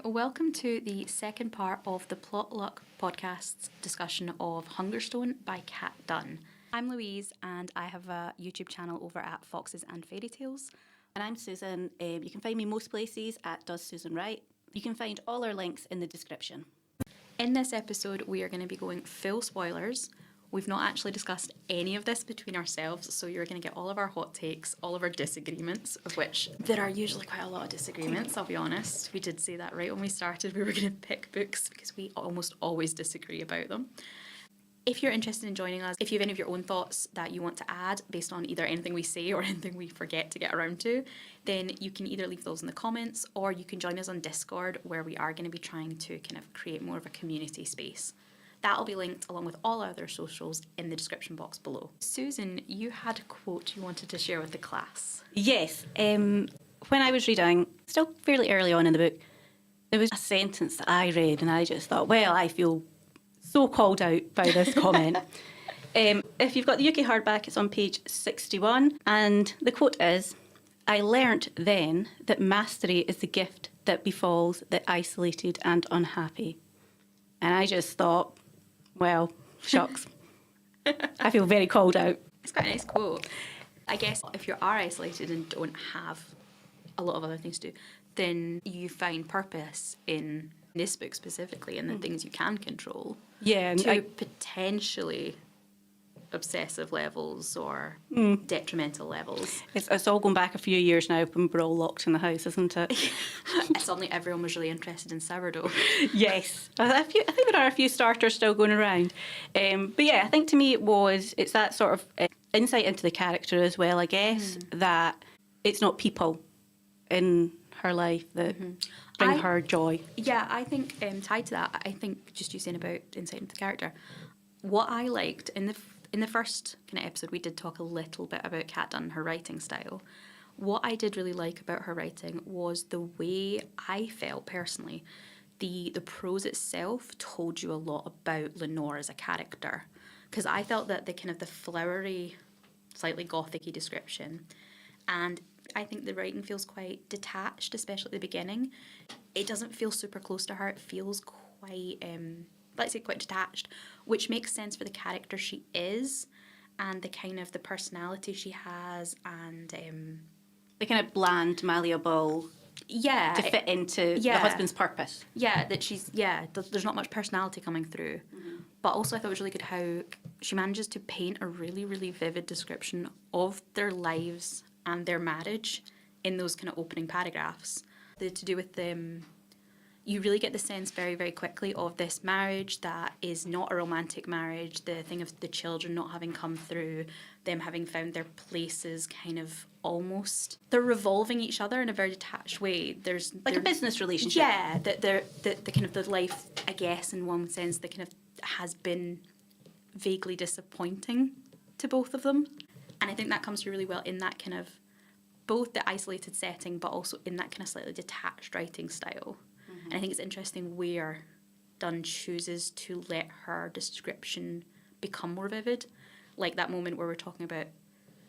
welcome to the second part of the Plot Luck podcast's discussion of Hungerstone by Kat Dunn. I'm Louise and I have a YouTube channel over at Foxes and Fairy Tales. And I'm Susan. You can find me most places at Does Susan Write. You can find all our links in the description. In this episode, we are going to be going full spoilers. We've not actually discussed any of this between ourselves, so you're going to get all of our hot takes, all of our disagreements, of which there are usually quite a lot of disagreements, I'll be honest. We did say that right when we started. We were going to pick books because we almost always disagree about them. If you're interested in joining us, if you have any of your own thoughts that you want to add based on either anything we say or anything we forget to get around to, then you can either leave those in the comments or you can join us on Discord, where we are going to be trying to kind of create more of a community space. That'll be linked along with all other socials in the description box below. Susan, you had a quote you wanted to share with the class. Yes. When I was reading, still fairly early on in the book, there was a sentence that I read and I just thought, well, I feel so called out by this comment. If you've got the UK hardback, it's on page 61. And the quote is, "I learnt then that mastery is the gift that befalls the isolated and unhappy." And I just thought, well, shucks. I feel very called out. It's quite a nice quote. I guess if you are isolated and don't have a lot of other things to do, then you find purpose in this book specifically and the things you can control. Yeah. To potentially obsessive levels or detrimental levels. It's all going back a few years now when we're all locked in the house, isn't it? Suddenly everyone was really interested in sourdough. Yes. I think there are a few starters still going around. But yeah, I think to me it's that sort of insight into the character as well, I guess, that it's not people in her life that bring her joy. Yeah, I think tied to that, I think just you saying about insight into the character, what I liked in the first kind of episode, we did talk a little bit about Kat Dunn and her writing style. What I did really like about her writing was the way I felt personally. The prose itself told you a lot about Lenore as a character, because I felt that the kind of the flowery, slightly gothic-y description, and I think the writing feels quite detached, especially at the beginning. It doesn't feel super close to her. It feels quite, let's say, quite detached, which makes sense for the character she is and the kind of the personality she has and the kind of bland, malleable, to fit into the husband's purpose. Yeah, that there's not much personality coming through. But also I thought it was really good how she manages to paint a really, really vivid description of their lives and their marriage in those kind of opening paragraphs. To do with them, you really get the sense very, very quickly of this marriage that is not a romantic marriage, the thing of the children not having come through, them having found their places kind of almost, they're revolving each other in a very detached way. There's like a business relationship. Yeah, the kind of the life, I guess, in one sense, the kind of has been vaguely disappointing to both of them. And I think that comes through really well in that kind of, both the isolated setting, but also in that kind of slightly detached writing style. And I think it's interesting where Dunn chooses to let her description become more vivid. Like that moment where we're talking about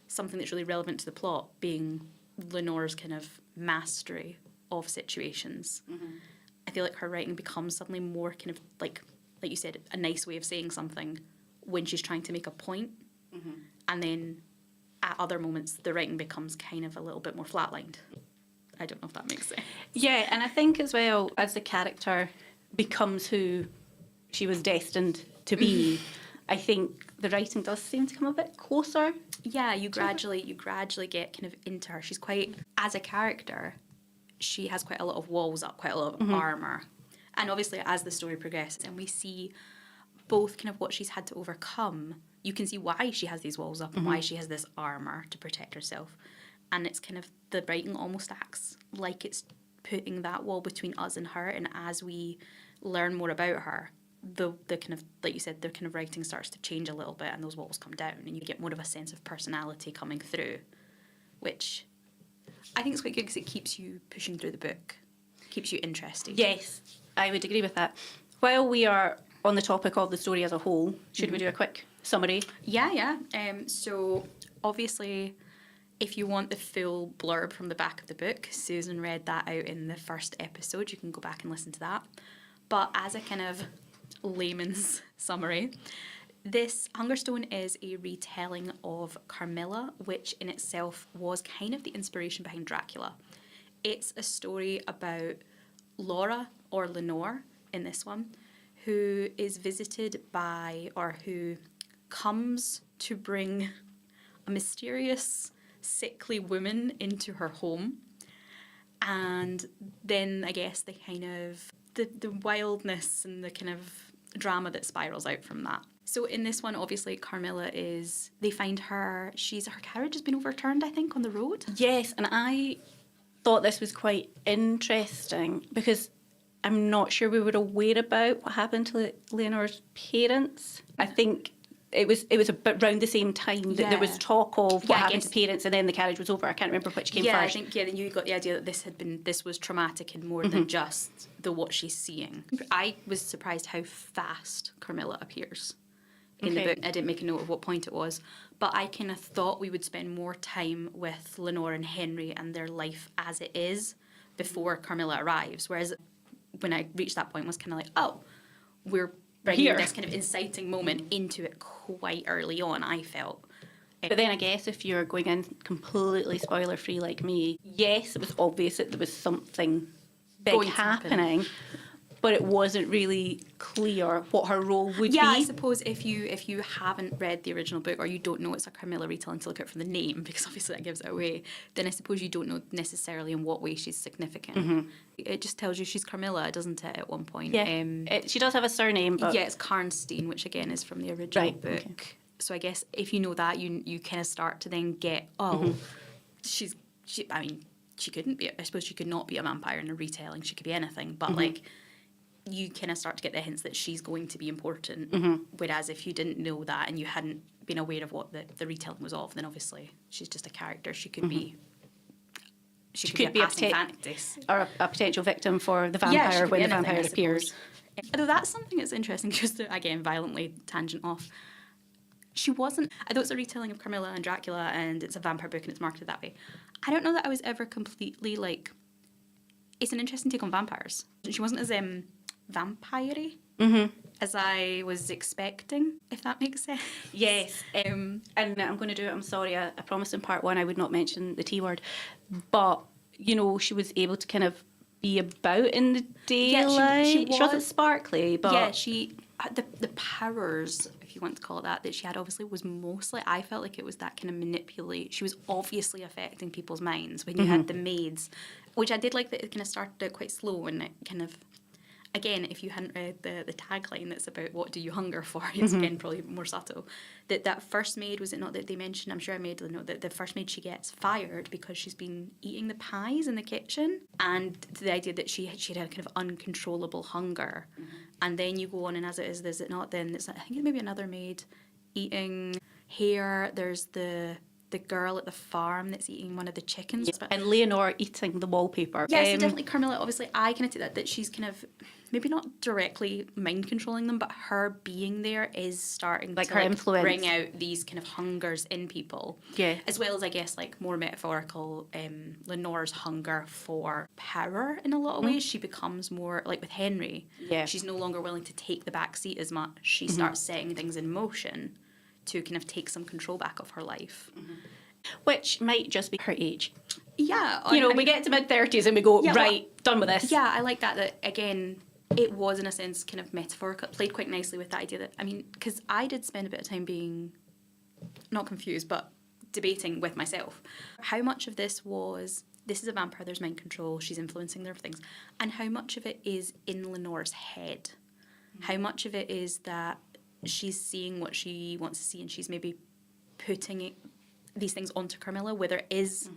something that's really relevant to the plot being Lenore's kind of mastery of situations. I feel like her writing becomes suddenly more kind of like you said, a nice way of saying something when she's trying to make a point. And then at other moments, the writing becomes kind of a little bit more flatlined. I don't know if that makes sense. Yeah, and I think as well, as the character becomes who she was destined to be, I think the writing does seem to come a bit closer. Yeah, you gradually get kind of into her. She's quite, as a character, she has quite a lot of walls up, quite a lot of armour. And obviously, as the story progresses and we see both kind of what she's had to overcome, you can see why she has these walls up and why she has this armour to protect herself. And it's kind of, the writing almost acts like it's putting that wall between us and her. And as we learn more about her, the kind of, like you said, the kind of writing starts to change a little bit and those walls come down and you get more of a sense of personality coming through, which I think is quite good because it keeps you pushing through the book, keeps you interested. Yes, I would agree with that. While we are on the topic of the story as a whole, should we do a quick summary? Yeah. So obviously If you want the full blurb from the back of the book, Susan read that out in the first episode. You can go back and listen to that. But as a kind of layman's summary, this Hungerstone is a retelling of Carmilla, which in itself was kind of the inspiration behind Dracula. It's a story about Laura, or Lenore in this one, who is visited by, or who comes to bring a mysterious, sickly woman into her home. And then I guess the kind of the wildness and the kind of drama that spirals out from that. So in this one, obviously, Carmilla they find her, her carriage has been overturned, I think, on the road. Yes, and I thought this was quite interesting because I'm not sure we were aware about what happened to Leonore's parents. I think it was around the same time that there was talk of what happened to parents, and then the carriage was over. I can't remember which came first. I think then you got the idea that this was traumatic and more than just what she's seeing. I was surprised how fast Carmilla appears in the book. I didn't make a note of what point it was, but I kind of thought we would spend more time with Lenore and Henry and their life as it is before Carmilla arrives. Whereas when I reached that point, I was kind of like, oh, we're bringing this kind of inciting moment into it quite early on, I felt. But then I guess if you're going in completely spoiler-free like me, yes, it was obvious that there was something big happening, but it wasn't really clear what her role would be. Yeah, I suppose if you haven't read the original book, or you don't know it's a Carmilla retelling to look out for the name, because obviously that gives it away, then I suppose you don't know necessarily in what way she's significant. It just tells you she's Carmilla, doesn't it, at one point? Yeah, she does have a surname, but... Yeah, it's Karnstein, which again is from the original book. Okay. So I guess if you know that, you kind of start to then get, she couldn't be, I suppose she could not be a vampire in a retelling, she could be anything, but like, you kind of start to get the hints that she's going to be important. Whereas if you didn't know that and you hadn't been aware of what the retelling was of, then obviously she's just a character. She could be... She could be a passing fantasy. Or a potential victim for the vampire when the vampire appears. Although that's something that's interesting, just to, again, violently tangent off. She wasn't... Although it's a retelling of Carmilla and Dracula and it's a vampire book and it's marketed that way, I don't know that I was ever completely like... It's an interesting take on vampires. She wasn't as vampire-y as I was expecting, if that makes sense. Yes. And I'm going to do it, I'm sorry, I promised in part one I would not mention the T word, but, you know, she was able to kind of be about in the daylight. She wasn't sparkly, but... Yeah, the powers, if you want to call it that she had obviously was mostly, I felt like it was that kind of manipulate. She was obviously affecting people's minds when you had the maids, which I did like that it kind of started out quite slow and it kind of... Again, if you hadn't read the tagline that's about what do you hunger for, it's again probably more subtle. That first maid, was it not that they mentioned, I'm sure I made the note, that the first maid she gets fired because she's been eating the pies in the kitchen, and the idea that she had a kind of uncontrollable hunger. And then you go on, and as it is it not, then it's, I think it's maybe another maid eating hare, there's the girl at the farm that's eating one of the chickens. Yeah. And Leonore eating the wallpaper. Yeah, so definitely Carmilla, obviously, I kind of take that she's kind of, maybe not directly mind controlling them, but her being there is starting to her influence. Bring out these kind of hungers in people. Yeah. As well as, I guess, like more metaphorical, Lenore's hunger for power in a lot of ways. She becomes more, like with Henry, she's no longer willing to take the back seat as much. She starts setting things in motion to kind of take some control back of her life. Which might just be her age. Yeah. We get to mid-30s and we go, done with this. Yeah, I like that again, it was in a sense kind of metaphorical, played quite nicely with that idea that, I mean, because I did spend a bit of time being, not confused, but debating with myself. How much of this is a vampire, there's mind control, she's influencing their things, and how much of it is in Lenore's head? How much of it is that she's seeing what she wants to see and she's maybe putting these things onto Carmilla, where there is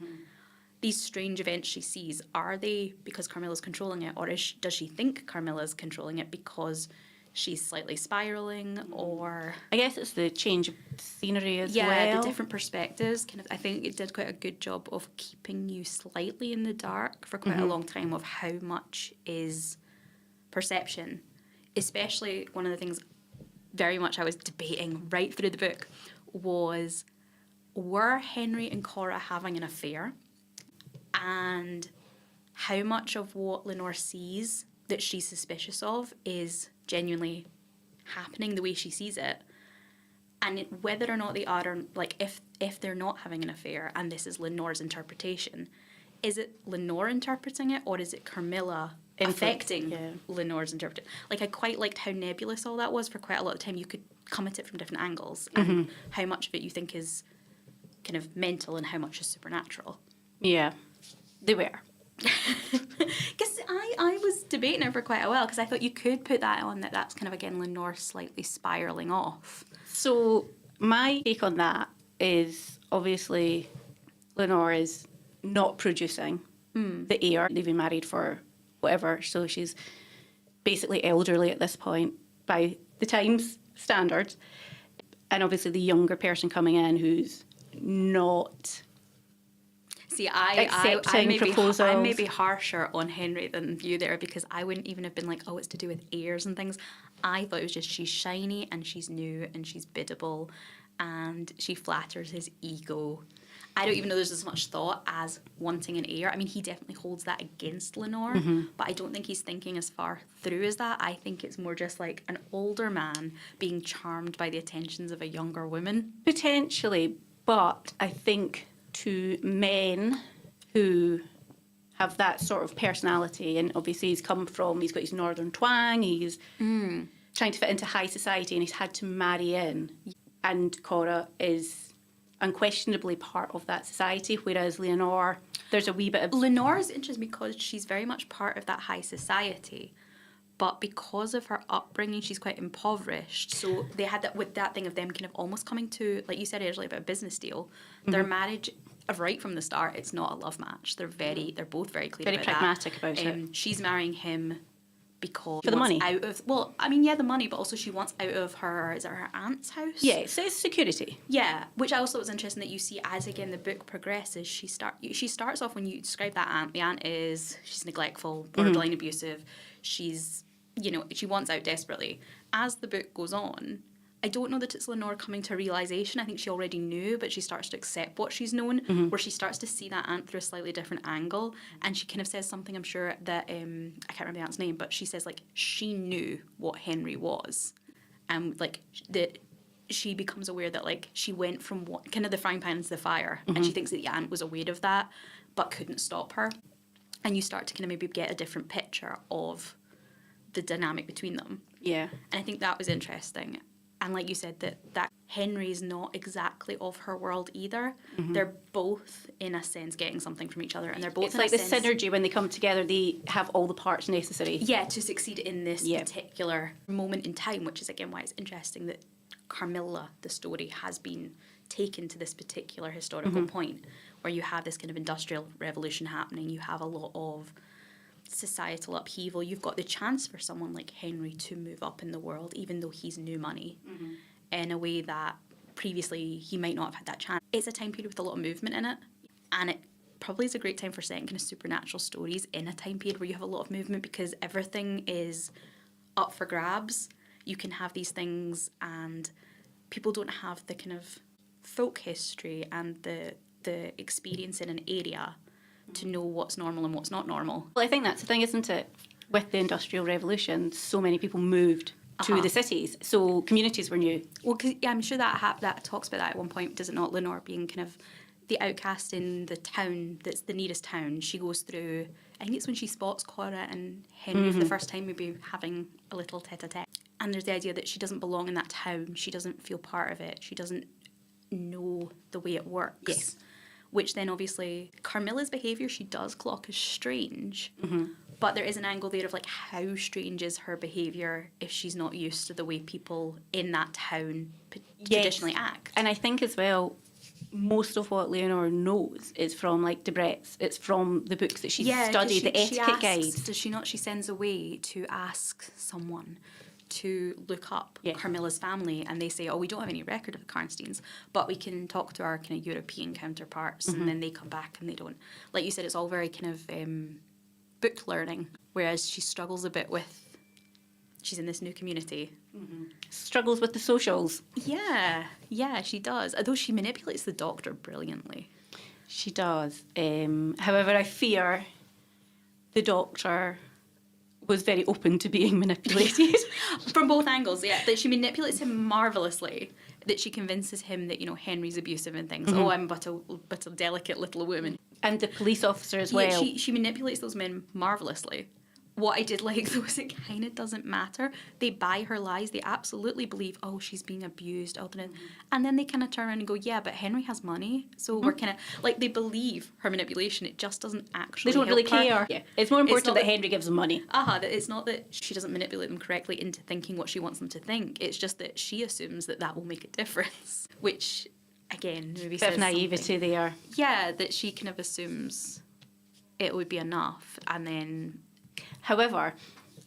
these strange events she sees. Are they because Carmilla's controlling it, or does she think Carmilla's controlling it because she's slightly spiralling, or... I guess it's the change of scenery as well. Yeah, the different perspectives. Kind of, I think it did quite a good job of keeping you slightly in the dark for quite a long time of how much is perception. Especially one of the things very much I was debating right through the book was were Henry and Cora having an affair? And how much of what Lenore sees that she's suspicious of is genuinely happening the way she sees it? And whether or not they are, or like if they're not having an affair and this is Lenore's interpretation, is it Lenore interpreting it, or is it Carmilla affecting Lenore's interpretation? Like, I quite liked how nebulous all that was for quite a lot of time. You could come at it from different angles, and how much of it you think is kind of mental and how much is supernatural. Yeah, they were. Because I was debating it for quite a while, because I thought you could put that on, that's kind of, again, Lenore slightly spiralling off. So my take on that is, obviously, Lenore is not producing the heir. They've been married for whatever, so she's basically elderly at this point by the times standards. And obviously the younger person coming in who's not See, accepting proposals. I may be harsher on Henry than you there, because I wouldn't even have been like, oh, it's to do with heirs and things. I thought it was just she's shiny and she's new and she's biddable and she flatters his ego. I don't even know there's as much thought as wanting an heir. I mean, he definitely holds that against Lenore, but I don't think he's thinking as far through as that. I think it's more just like an older man being charmed by the attentions of a younger woman. Potentially, but I think to men who have that sort of personality, and obviously he's got his northern twang, he's trying to fit into high society and he's had to marry in. And Cora is unquestionably part of that society, whereas Lenore, there's a wee bit of... Lenore's interesting because she's very much part of that high society, but because of her upbringing, she's quite impoverished. So they had that with that thing of them kind of almost coming to, like you said earlier about a business deal, their marriage, right from the start, it's not a love match. They're both very clear very about pragmatic that. about it. She's marrying him because for the money. The money, but also she wants out of her aunt's house? Yeah, so it's security. Yeah, which I also was interesting that you see as, again, the book progresses, she starts off when you describe that aunt. The aunt she's neglectful, borderline abusive. She's, she wants out desperately. As the book goes on, I don't know that it's Lenore coming to a realisation. I think she already knew, but she starts to accept what she's known, where she starts to see that aunt through a slightly different angle. And she kind of says something, I'm sure, that, I can't remember the aunt's name, but she says, like, she knew what Henry was. And, like, that she becomes aware that, like, she went from kind of the frying pan into the fire. And she thinks that the aunt was aware of that, but couldn't stop her. And you start to kind of maybe get a different picture of the dynamic between them. Yeah. And I think that was interesting. And like you said, that Henry's not exactly of her world either. They're both, in a sense, getting something from each other. And they're both, it's like the synergy when they come together, they have all the parts necessary. Yeah, to succeed in this particular moment in time, which is, again, why it's interesting that Carmilla, the story, has been taken to this particular historical point where you have this kind of industrial revolution happening. You have a lot of societal upheaval. You've got the chance for someone like Henry to move up in the world, even though he's new money, in a way that previously he might not have had that chance. It's a time period with a lot of movement in it, and it probably is a great time for setting kind of supernatural stories in a time period where you have a lot of movement, because everything is up for grabs. You can have these things and people don't have the kind of folk history and the experience in an area to know what's normal and what's not normal. Well, I think that's the thing, isn't it? With the Industrial Revolution, so many people moved to the cities, so communities were new. Well, cause, I'm sure that talks about that at one point, does it not? Lenore being kind of the outcast in the town that's the nearest town. She goes through, I think it's when she spots Cora and Henry for the first time, maybe having a little tete-a-tete. And there's the idea that she doesn't belong in that town. She doesn't feel part of it. She doesn't know the way it works. Yes. Which then obviously Carmilla's behaviour she does clock as strange, but there is an angle there of like how strange is her behaviour if she's not used to the way people in that town traditionally act. And I think as well, most of what Leonore knows is from like Debrett's. It's from the books that she's studied, the etiquette guides. Does she not? She sends away to ask someone to look up Carmilla's family, and they say, oh, we don't have any record of the Karnsteins, but we can talk to our kind of European counterparts, and then they come back and they don't. Like you said, it's all very kind of book learning, whereas she struggles a bit with, she's in this new community, Struggles with the socials. Yeah, she does. Although she manipulates the doctor brilliantly. She does. However, I fear the doctor was very open to being manipulated. From both angles, yeah. That she manipulates him marvellously. That she convinces him that, Henry's abusive and things. Oh, I'm but a delicate little woman. And the police officer as well. Yeah, she manipulates those men marvellously. What I did like, though, is it kind of doesn't matter. They buy her lies. They absolutely believe, oh, she's being abused. And then they kind of turn around and go, yeah, but Henry has money. So we're kind of, they believe her manipulation. It just doesn't actually They don't really help her. care. Yeah. It's more important that Henry gives them money. That it's not that she doesn't manipulate them correctly into thinking what she wants them to think. It's just that she assumes that will make a difference. Which, again, maybe says bit of naivety something. there. Yeah, that she kind of assumes it would be enough. And then... However,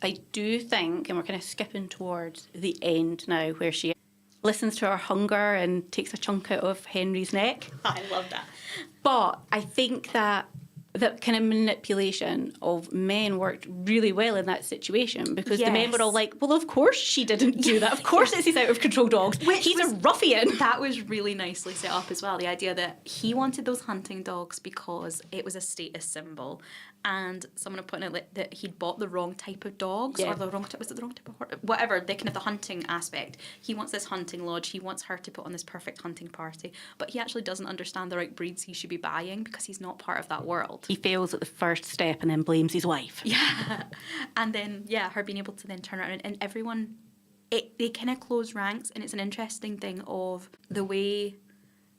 I do think, and we're kind of skipping towards the end now, where she listens to her hunger and takes a chunk out of Henry's neck. I love that. But I think that kind of manipulation of men worked really well in that situation because the men were all like, well, of course she didn't do that. Of course it's his out-of-control dogs. He's a ruffian. That was really nicely set up as well. The idea that he wanted those hunting dogs because it was a status symbol. And someone had put in it that he'd bought the wrong type of dogs or the wrong type, was it the wrong type of horse? Whatever, the kind of the hunting aspect. He wants this hunting lodge. He wants her to put on this perfect hunting party. But he actually doesn't understand the right breeds he should be buying because he's not part of that world. He fails at the first step and then blames his wife. Yeah. And then, her being able to then turn around and everyone, they kind of close ranks. And it's an interesting thing of the way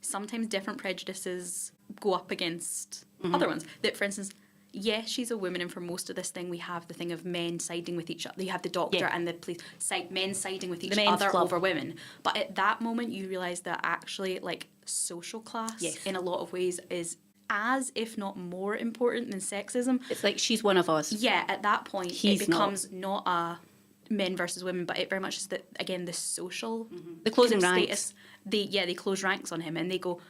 sometimes different prejudices go up against other ones. That, for instance... Yes, she's a woman, and for most of this thing, we have the thing of men siding with each other. You have the doctor and the police, men siding with each other over women. But at that moment, you realise that actually, social class, in a lot of ways, is as, if not more important than sexism. It's like she's one of us. Yeah, at that point, it becomes not a men versus women, but it very much is that, again, the social... The closing ranks. ranks. They close ranks on him, and they go...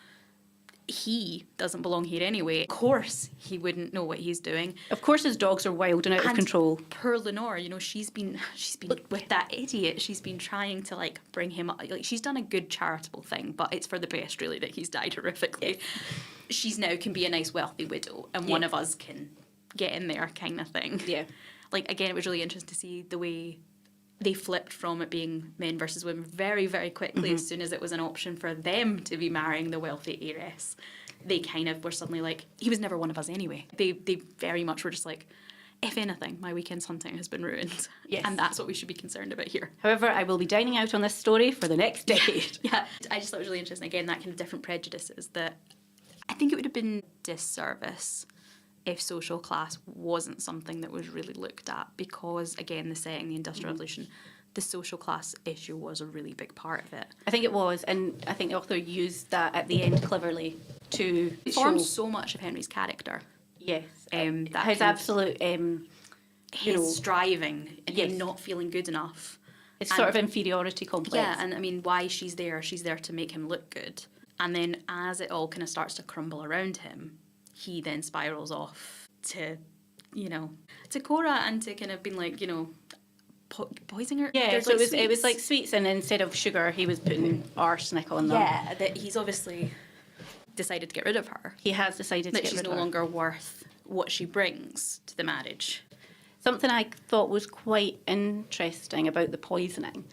He doesn't belong here anyway. Of course he wouldn't know what he's doing. Of course his dogs are wild and out of control. Poor Lenore, she's been with that idiot. She's been trying to bring him up. She's done a good charitable thing, but it's for the best really that he's died horrifically. She's now can be a nice wealthy widow and one of us can get in there kind of thing. Yeah. Again, it was really interesting to see the way they flipped from it being men versus women very, very quickly as soon as it was an option for them to be marrying the wealthy heiress. They kind of were suddenly he was never one of us anyway. They very much were just if anything, my weekend's hunting has been ruined. Yes. And that's what we should be concerned about here. However, I will be dining out on this story for the next decade. Yeah, I just thought it was really interesting. Again, that kind of different prejudices that I think it would have been disservice if social class wasn't something that was really looked at because, again, the setting, the Industrial Revolution, the social class issue was a really big part of it. I think it was, and I think the author used that at the end cleverly to form so much of Henry's character. Yes. That his absolute... his striving and him not feeling good enough. It's sort of inferiority complex. Yeah, and I mean, why she's there to make him look good. And then as it all kind of starts to crumble around him, he then spirals off to Cora and to kind of being poisoning her. Yeah, so it was like sweets, and instead of sugar, he was putting arsenic on them. Yeah, that he's obviously decided to get rid of her. He has decided to get rid of her. That she's no longer worth what she brings to the marriage. Something I thought was quite interesting about the poisoning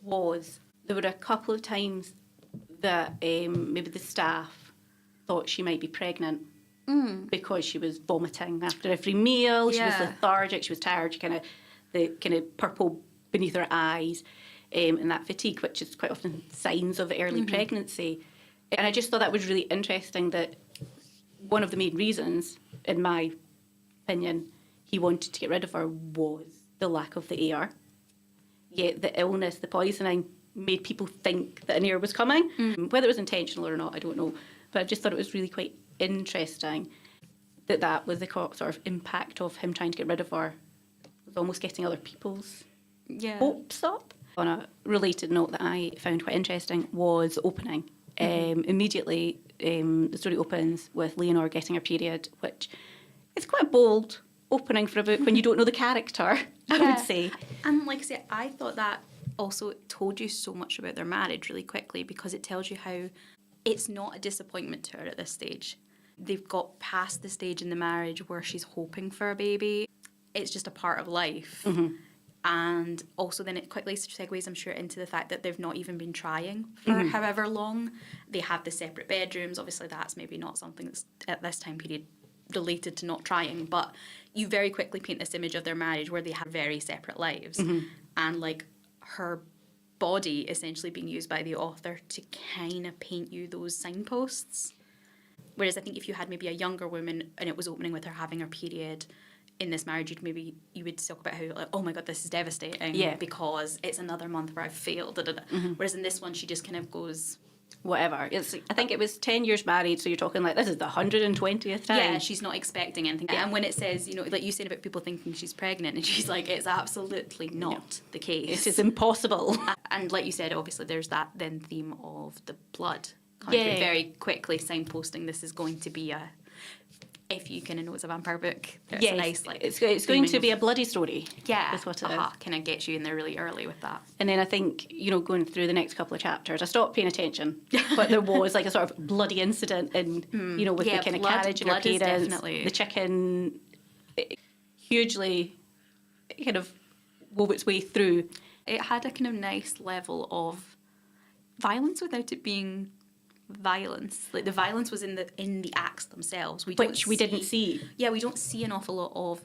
was there were a couple of times that maybe the staff thought she might be pregnant. Because she was vomiting after every meal, she was lethargic, she was tired, the kind of purple beneath her eyes, and that fatigue, which is quite often signs of early pregnancy. And I just thought that was really interesting that one of the main reasons, in my opinion, he wanted to get rid of her was the lack of the heir. Yet the illness, the poisoning, made people think that an heir was coming. Whether it was intentional or not, I don't know. But I just thought it was really quite interesting that was the sort of impact of him trying to get rid of her. It was almost getting other people's hopes up. On a related note that I found quite interesting was opening. Immediately, the story opens with Lenore getting her period, which is quite a bold opening for a book when you don't know the character, I would say. And like I say, I thought that also told you so much about their marriage really quickly, because it tells you how it's not a disappointment to her at this stage. They've got past the stage in the marriage where she's hoping for a baby. It's just a part of life. And also then it quickly segues, I'm sure, into the fact that they've not even been trying for however long. They have the separate bedrooms. Obviously that's maybe not something that's at this time period related to not trying, but you very quickly paint this image of their marriage where they have very separate lives. And like her body essentially being used by the author to kind of paint you those signposts. Whereas I think if you had maybe a younger woman and it was opening with her having her period in this marriage, you would talk about how, like, oh my god, this is devastating because it's another month where I've failed. Whereas in this one, she just kind of goes, whatever. I think it was 10 years married, so you're talking like this is the 120th time. Yeah, she's not expecting anything. And when it says, you know, like you said about people thinking she's pregnant, and she's like, it's absolutely not the case. It's impossible. And like you said, obviously there's that then theme of the blood coming through very quickly, signposting this is going to be a, if you kind of know it's a vampire book, there's a nice like it's going to be a bloody story. Yeah, is what it is. Kind of gets you in there really early with that. And then I think, you know, going through the next couple of chapters, I stopped paying attention, but there was like a sort of bloody incident, and you know, with the kind of carriage and her parents, the chicken, it hugely kind of wove its way through. It had a kind of nice level of violence without it being violence. Like the violence was in the acts themselves, which we didn't see. Yeah, we don't see an awful lot of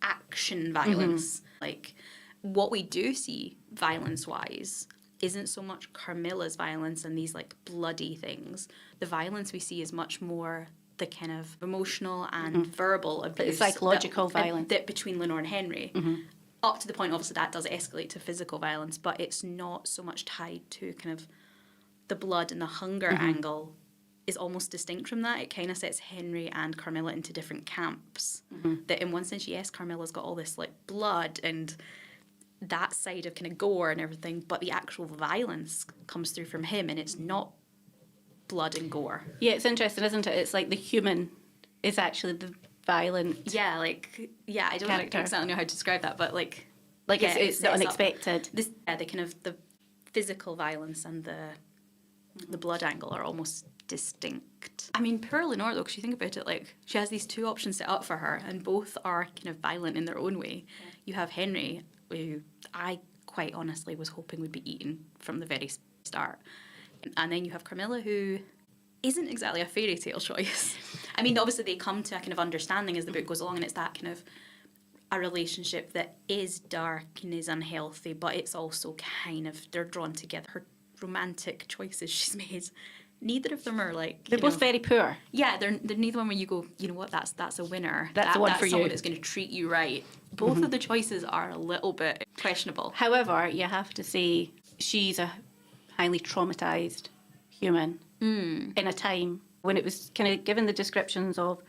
action violence. Like what we do see violence wise isn't so much Carmilla's violence and these like bloody things. The violence we see is much more the kind of emotional and verbal abuse, psychological violence that between Lenore and Henry. Up to the point, obviously, that does escalate to physical violence, but it's not so much tied to kind of the blood and the hunger angle is almost distinct from that. It kind of sets Henry and Carmilla into different camps. That in one sense, yes, Carmilla's got all this like blood and that side of kind of gore and everything, but the actual violence comes through from him, and it's not blood and gore. Yeah, it's interesting, isn't it? It's like the human is actually the violent. Yeah, like I don't exactly know how to describe that, but like it's unexpected. The kind of the physical violence and the blood angle are almost distinct. I mean, poor Lenore, though, because you think about it, like, she has these two options set up for her, and both are kind of violent in their own way. Yeah. You have Henry, who I quite honestly was hoping would be eaten from the very start. And then you have Carmilla, who isn't exactly a fairy tale choice. I mean, obviously they come to a kind of understanding as the book goes along, and it's that kind of a relationship that is dark and is unhealthy, but it's also kind of, they're drawn together. Her romantic choices she's made, neither of them are like, they're both very poor. Yeah, they're neither one where you go, you know what, that's a winner. That's the one for you. That's someone that's going to treat you right. Both of the choices are a little bit questionable. However, you have to say she's a highly traumatised human in a time when it was kind of given the descriptions of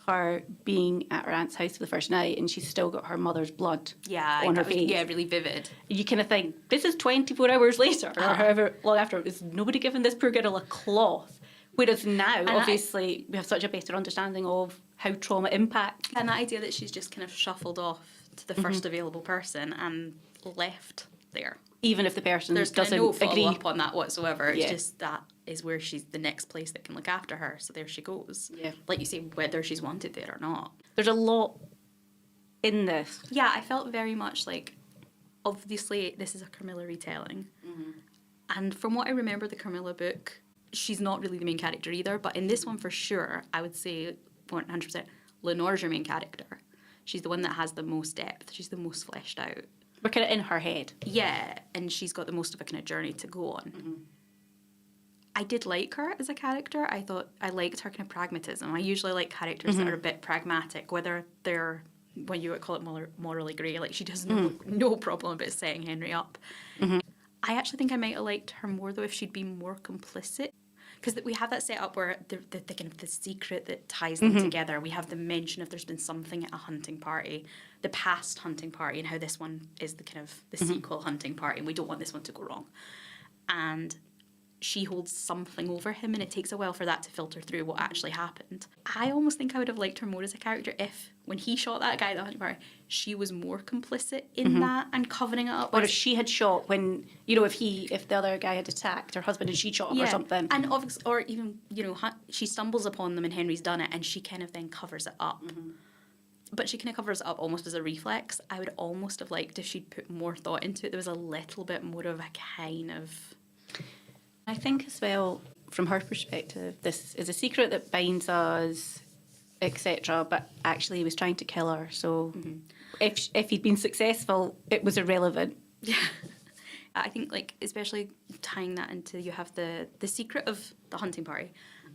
her being at her aunt's house for the first night, and she's still got her mother's blood on her face. Yeah, really vivid. You kind of think, this is 24 hours later, or however long after. Is nobody giving this poor girl a cloth? Whereas now, obviously, we have such a better understanding of how trauma impacts. And the idea that she's just kind of shuffled off to the first available person and left there. Even if the person doesn't no agree up on that whatsoever. It's just that is where she's the next place that can look after her. So there she goes. Yeah. Like you say, whether she's wanted there or not. There's a lot in this. Yeah, I felt very much like, obviously, this is a Carmilla retelling. And from what I remember, the Carmilla book, she's not really the main character either. But in this one, for sure, I would say 100%, Lenore's your main character. She's the one that has the most depth. She's the most fleshed out. We're kind of in her head. Yeah, and she's got the most of a kind of journey to go on. I did like her as a character. I thought I liked her kind of pragmatism. I usually like characters that are a bit pragmatic, whether they're, when you would call it morally grey, like she does no problem about setting Henry up. I actually think I might have liked her more, though, if she'd been more complicit. Because we have that set up where the kind of the secret that ties them together. We have the mention of there's been something at a hunting party, the past hunting party, and how this one is the kind of the sequel hunting party, and we don't want this one to go wrong. And she holds something over him, and it takes a while for that to filter through what actually happened. I almost think I would have liked her more as a character if, when he shot that guy at the hunting party, she was more complicit in that and covering it up. Or if she had shot when, you know, if the other guy had attacked her husband and she shot him or something. And obviously, or even, you know, she stumbles upon them and Henry's done it, and she kind of then covers it up. But she kind of covers it up almost as a reflex. I would almost have liked if she'd put more thought into it. There was a little bit more of a kind of... I think as well, from her perspective, this is a secret that binds us, etc. But actually, he was trying to kill her. So if he'd been successful, it was irrelevant. Yeah. I think, like, especially tying that into, you have the secret of the hunting party,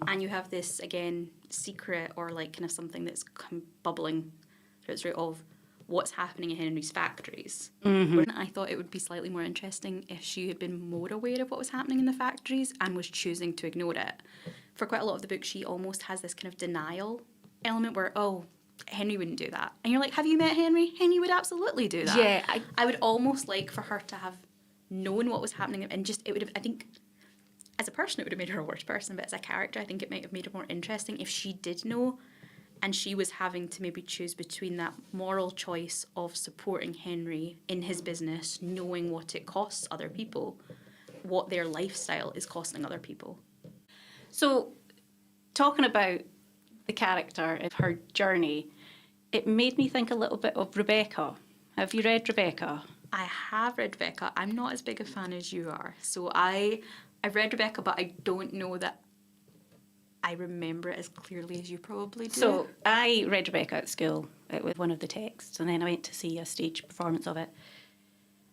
and you have this, again, secret or, like, kind of something that's bubbling through of what's happening in Henry's factories. I thought it would be slightly more interesting if she had been more aware of what was happening in the factories and was choosing to ignore it. For quite a lot of the book, she almost has this kind of denial element where, oh, Henry wouldn't do that. And you're like, have you met Henry? Henry would absolutely do that. Yeah. I would almost like for her to have known what was happening, and just, it would have, I think, as a person, it would have made her a worse person, but as a character, I think it might have made her more interesting if she did know, and she was having to maybe choose between that moral choice of supporting Henry in his business, knowing what it costs other people, what their lifestyle is costing other people. So, talking about the character of her journey, it made me think a little bit of Rebecca. Have you read Rebecca? I have read Rebecca. I'm not as big a fan as you are. So I've read Rebecca, but I don't know that I remember it as clearly as you probably do. So I read Rebecca at school. It was one of the texts, and then I went to see a stage performance of it.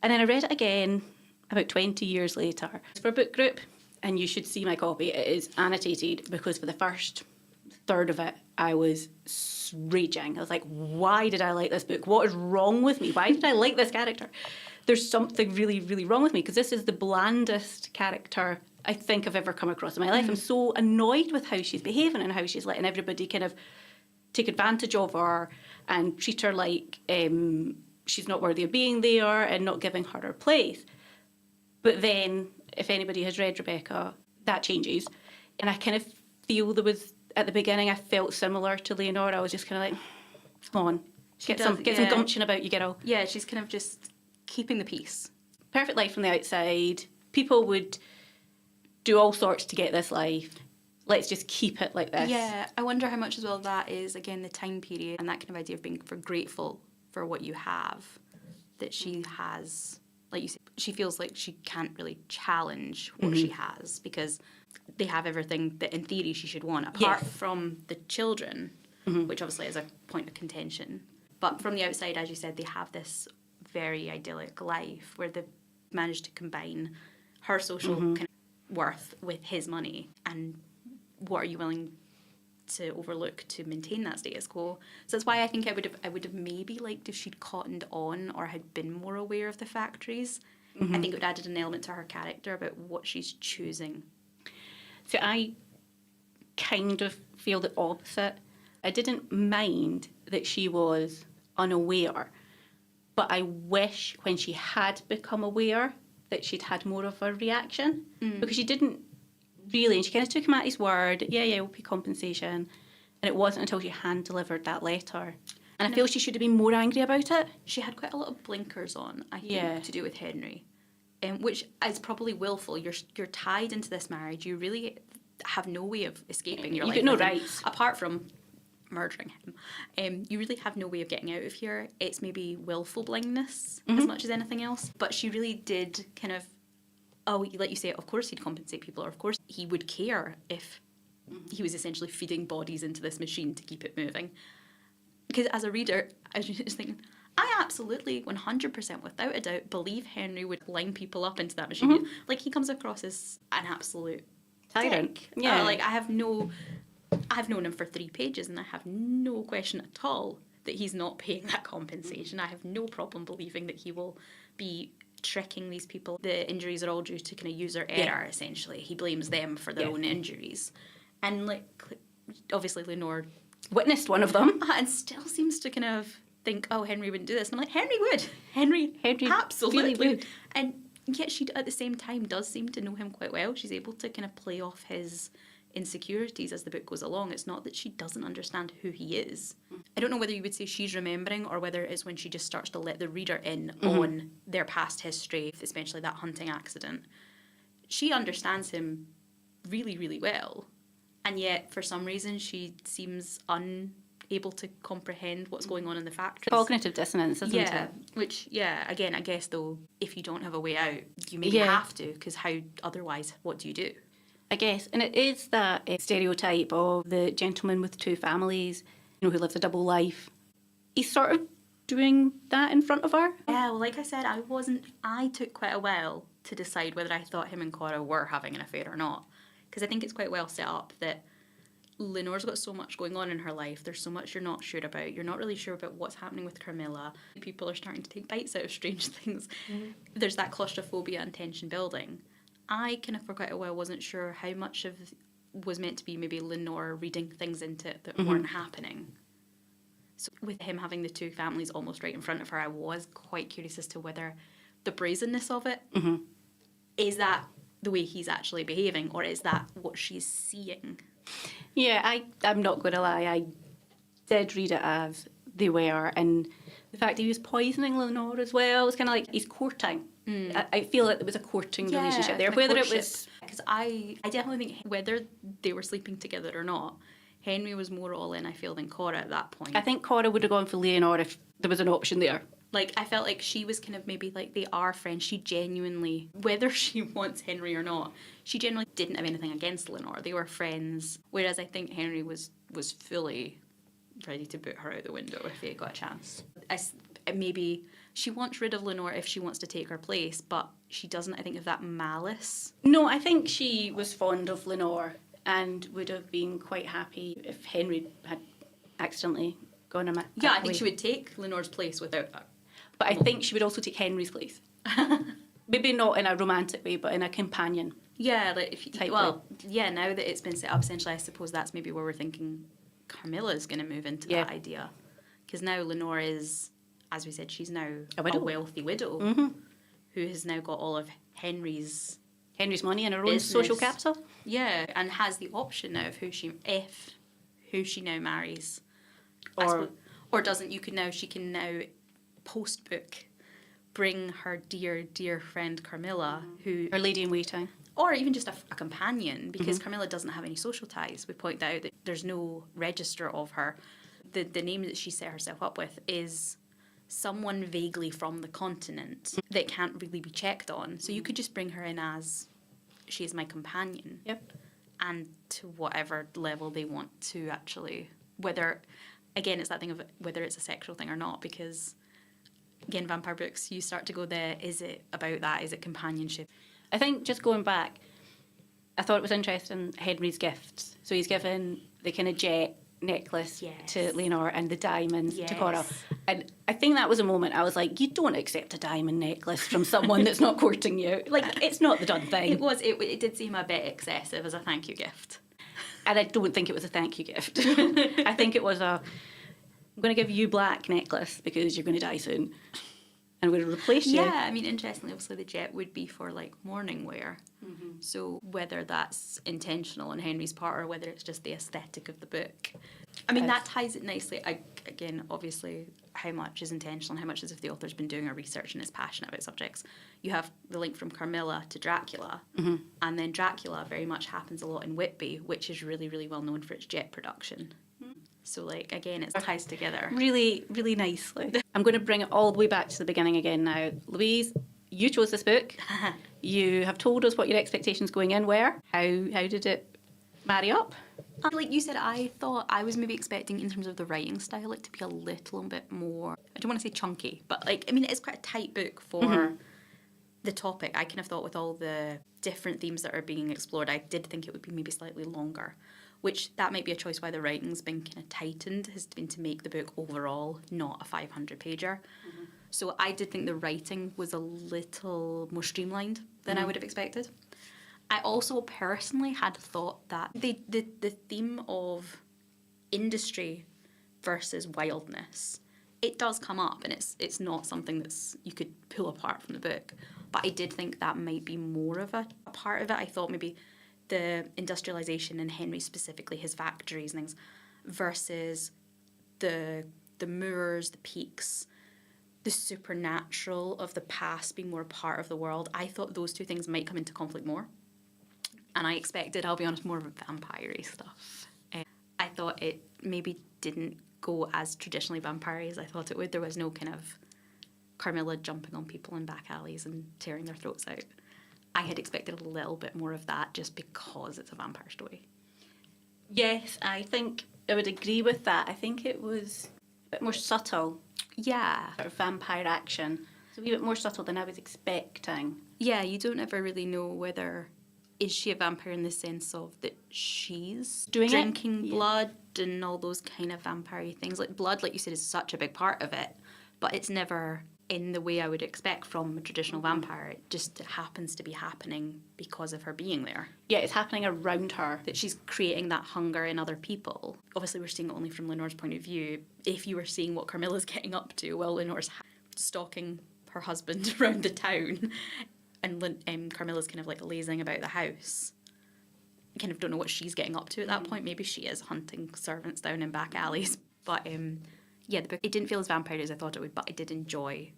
And then I read it again about 20 years later. It's for a book group, and you should see my copy. It is annotated because for the first third of it, I was raging. I was like, why did I like this book? What is wrong with me? Why did I like this character? There's something really, really wrong with me, because this is the blandest character I think I've ever come across in my life. I'm so annoyed with how she's behaving and how she's letting everybody kind of take advantage of her and treat her like she's not worthy of being there and not giving her her place. But then, if anybody has read Rebecca, that changes. And I kind of feel there was, at the beginning, I felt similar to Lenore. I was just kind of like, come on, get some gumption about you, girl. Yeah, she's kind of just keeping the peace. Perfect life from the outside. People would do all sorts to get this life. Let's just keep it like this. Yeah, I wonder how much as well that is, again, the time period and that kind of idea of being grateful for what you have, that she has, like you said, she feels like she can't really challenge what she has because they have everything that in theory she should want, apart from the children, which obviously is a point of contention. But from the outside, as you said, they have this very idyllic life where they've managed to combine her social kind of worth with his money, and what are you willing to overlook to maintain that status quo? So that's why I think I would have maybe liked if she'd cottoned on or had been more aware of the factories. I think it would have added an element to her character about what she's choosing. So I kind of feel the opposite. I didn't mind that she was unaware, but I wish when she had become aware that she'd had more of a reaction, because she didn't really, and she kind of took him at his word, we'll pay compensation, and it wasn't until she hand-delivered that letter. And I feel she should have been more angry about it. She had quite a lot of blinkers on, I think, to do with Henry, which is probably willful. You're tied into this marriage. You really have no way of escaping your life. You've got no rights. Apart from murdering him. You really have no way of getting out of here. It's maybe willful blindness as much as anything else. But she really did kind of, like you say, of course he'd compensate people, or of course he would care if he was essentially feeding bodies into this machine to keep it moving. Because as a reader, I was just thinking, I absolutely, 100%, without a doubt, believe Henry would line people up into that machine. Like, he comes across as an absolute tyrant. dick. Yeah. I've known him for 3 pages, and I have no question at all that he's not paying that compensation. I have no problem believing that he will be tricking these people. The injuries are all due to kind of user error, essentially. He blames them for their own injuries. And, like, obviously Lenore witnessed one of them. And still seems to kind of think, oh, Henry wouldn't do this. And I'm like, Henry would. Henry absolutely really would. And yet she, at the same time, does seem to know him quite well. She's able to kind of play off his insecurities as the book goes along. It's not that she doesn't understand who he is. I don't know whether you would say she's remembering or whether it's when she just starts to let the reader in on their past history, especially that hunting accident. She understands him really, really well, and yet for some reason she seems unable to comprehend what's going on in the factory. Cognitive dissonance, isn't it? Which, again, I guess though, if you don't have a way out, you maybe have to, because how otherwise, what do you do? I guess, and it is that stereotype of the gentleman with two families, who lives a double life. He's sort of doing that in front of her. Yeah, well, like I said, I took quite a while to decide whether I thought him and Cora were having an affair or not, because I think it's quite well set up that Lenore's got so much going on in her life. There's so much you're not sure about. You're not really sure about what's happening with Carmilla. People are starting to take bites out of strange things. There's that claustrophobia and tension building. I kind of for quite a while wasn't sure how much of was meant to be maybe Lenore reading things into it that weren't happening. So with him having the two families almost right in front of her, I was quite curious as to whether the brazenness of it, is that the way he's actually behaving, or is that what she's seeing? Yeah, I'm not going to lie, I did read it as they were, and the fact he was poisoning Lenore as well, it's kind of like he's courting. I feel like there was a courting relationship there, whether it was... Because I definitely think whether they were sleeping together or not, Henry was more all in, I feel, than Cora at that point. I think Cora would have gone for Lenore if there was an option there. Like, I felt like she was kind of maybe like they are friends. She genuinely, whether she wants Henry or not, she genuinely didn't have anything against Lenore. They were friends. Whereas I think Henry was fully ready to boot her out the window if he got a chance. Maybe she wants rid of Lenore if she wants to take her place, but she doesn't, I think, have that malice. No, I think she was fond of Lenore and would have been quite happy if Henry had accidentally gone a Yeah, I think she would take Lenore's place without that. But I think she would also take Henry's place. Maybe not in a romantic way, but in a companion. Yeah, like if you, now that it's been set up, essentially, I suppose that's maybe where we're thinking Carmilla's going to move into that idea. Because now Lenore is, as we said, she's now a wealthy widow who has now got all of Henry's money and her own social capital. Yeah, and has the option now of who she now marries, or doesn't. She can now post book bring her dear friend Carmilla, who her lady in waiting, or even just a companion, because Carmilla doesn't have any social ties. We point out that there's no register of her. The name that she set herself up with is someone vaguely from the continent that can't really be checked on. So you could just bring her in as she is my companion. Yep. And to whatever level they want to actually, whether, again, it's that thing of whether it's a sexual thing or not, because, again, vampire books, you start to go there, is it about that? Is it companionship? I think just going back, I thought it was interesting, Henry's gifts. So he's given the kind of jet necklace to Lenore and the diamonds to Cora. And I think that was a moment I was like, you don't accept a diamond necklace from someone that's not courting you. Like, it's not the done thing. It did seem a bit excessive as a thank you gift. And I don't think it was a thank you gift. I think it was I'm going to give you black necklace because you're going to die soon. And we'll replace you. Yeah, I mean, interestingly, obviously the jet would be for, like, morning wear. So whether that's intentional on Henry's part or whether it's just the aesthetic of the book. I mean, that ties it nicely. Again, obviously, how much is intentional and how much is if the author's been doing her research and is passionate about subjects. You have the link from Carmilla to Dracula, and then Dracula very much happens a lot in Whitby, which is really, really well known for its jet production. So, like, again, it ties together. Really, really nicely. I'm going to bring it all the way back to the beginning again now. Louise, you chose this book. You have told us what your expectations going in were. How did it marry up? Like you said, I thought I was maybe expecting, in terms of the writing style, it to be a little bit more, I don't want to say chunky, but, like, I mean, it's quite a tight book for the topic. I kind of thought with all the different themes that are being explored, I did think it would be maybe slightly longer. Which that might be a choice why the writing's been kind of tightened, has been to make the book overall not a 500-pager. So I did think the writing was a little more streamlined than I would have expected. I also personally had thought that the theme of industry versus wildness, it does come up, and it's not something that's you could pull apart from the book. But I did think that might be more of a part of it. I thought maybe the industrialisation in Henry, specifically his factories and things, versus the moors, the peaks, the supernatural of the past being more a part of the world. I thought those two things might come into conflict more. And I expected, I'll be honest, more of a vampire-y stuff. I thought it maybe didn't go as traditionally vampire-y as I thought it would. There was no kind of Carmilla jumping on people in back alleys and tearing their throats out. I had expected a little bit more of that just because it's a vampire story. Yes, I think I would agree with that. I think it was a bit more subtle. Yeah. Sort of vampire action. It's a wee bit more subtle than I was expecting. Yeah, you don't ever really know whether... Is she a vampire in the sense of that she's drinking blood and all those kind of vampire things? Like blood, like you said, is such a big part of it, but it's never in the way I would expect from a traditional vampire. It just happens to be happening because of her being there. Yeah, it's happening around her. That she's creating that hunger in other people. Obviously, we're seeing it only from Lenore's point of view. If you were seeing what Carmilla's getting up to, well, Lenore's stalking her husband around the town. And Carmilla's kind of like lazing about the house. I kind of don't know what she's getting up to at that point. Maybe she is hunting servants down in back alleys. But yeah, the book, it didn't feel as vampire as I thought it would, but I did enjoy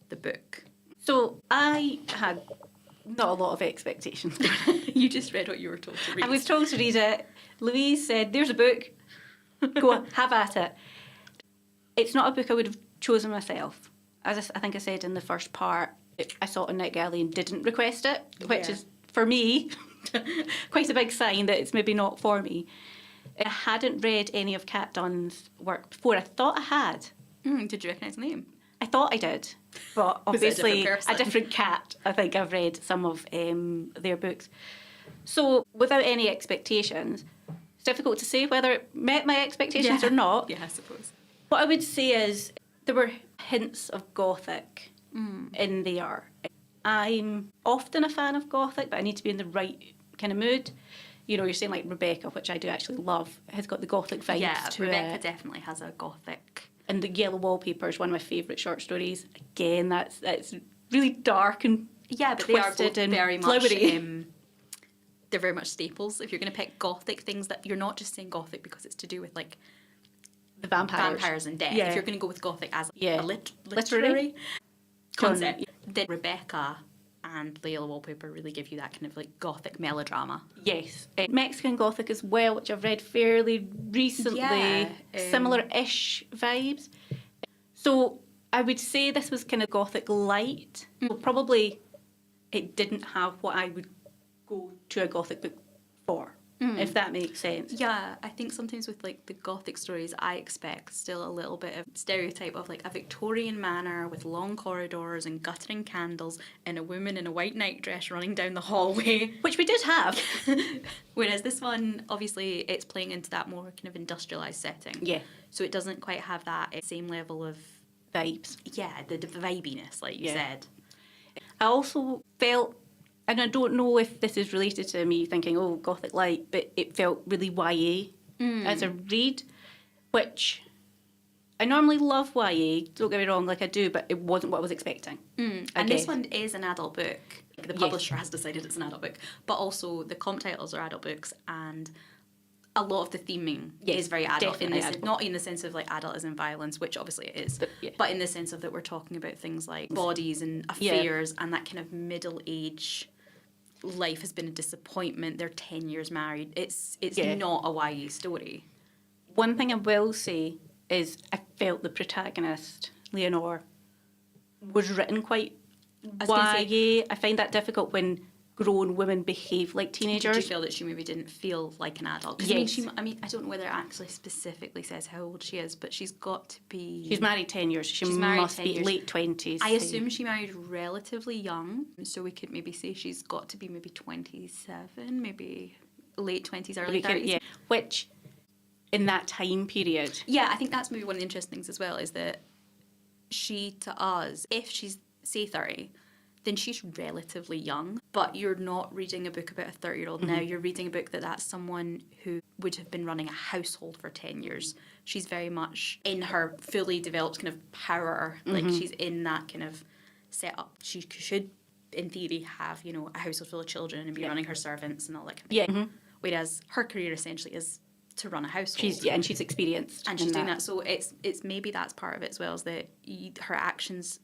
the book. So I had not a lot of expectations. You just read what you were told to read. I was told to read it. Louise said, there's a book. Go on, have at it. It's not a book I would have chosen myself. As I think I said in the first part, I saw it on NetGalley and didn't request it, which is, for me, quite a big sign that it's maybe not for me. I hadn't read any of Kat Dunn's work before. I thought I had. Did you recognise the name? I thought I did, but obviously a different cat. I think I've read some of their books. So without any expectations, it's difficult to say whether it met my expectations or not. Yeah, I suppose. What I would say is there were hints of Gothic in there. I'm often a fan of Gothic, but I need to be in the right kind of mood. You know, you're saying like Rebecca, which I do actually love, has got the Gothic vibes to Rebecca it. definitely has a Gothic. And The Yellow Wallpaper is one of my favourite short stories. Again, that's really dark and but they are both and very flowery. much. They're very much staples. If you're going to pick Gothic things, that you're not just saying Gothic because it's to do with like the vampires and death. Yeah. If you're going to go with Gothic as a literary concept, then Rebecca and The Yellow Wallpaper really give you that kind of like Gothic melodrama. Yes. Mexican Gothic as well, which I've read fairly recently. Similar-ish vibes. So I would say this was kind of Gothic light. So probably it didn't have what I would go to a Gothic book for, if that makes sense. Yeah, I think sometimes with like the Gothic stories, I expect still a little bit of stereotype of like a Victorian manor with long corridors and guttering candles and a woman in a white nightdress running down the hallway. Which we did have. Whereas this one, obviously, it's playing into that more kind of industrialised setting. Yeah. So it doesn't quite have that same level of Vibes. Yeah, the vibiness, like you said. I also felt, and I don't know if this is related to me thinking, oh, Gothic light, but it felt really YA as a read, which I normally love YA, don't get me wrong, like I do, but it wasn't what I was expecting. And this one is an adult book. The publisher has decided it's an adult book, but also the comp titles are adult books, and a lot of the theming is very adult. Not in the sense of like adult as in violence, which obviously it is, but in the sense of that we're talking about things like bodies and affairs and that kind of middle age. Life has been a disappointment. They're 10 years married. It's not a YA story. One thing I will say is I felt the protagonist, Lenore, was written quite YA. I find that difficult when grown women behave like teenagers. Did you feel that she maybe didn't feel like an adult? Yes. I mean, I don't know whether it actually specifically says how old she is, but she's got to be... She's married 10 years. She must be late 20s. I assume she married relatively young, so we could maybe say she's got to be maybe 27, maybe late 20s, early 30s. Yeah, which, in that time period... Yeah, I think that's maybe one of the interesting things as well, is that she, to us, if she's, say, 30... then she's relatively young, but you're not reading a book about a 30-year-old now. You're reading a book that's someone who would have been running a household for 10 years. She's very much in her fully developed kind of power. Like, she's in that kind of setup. She should in theory, have, you know, a household full of children and be running her servants and all that kind of Yeah. thing. Whereas her career essentially is to run a household. And she's experienced. And she's doing that. So it's maybe that's part of it as well, is that her actions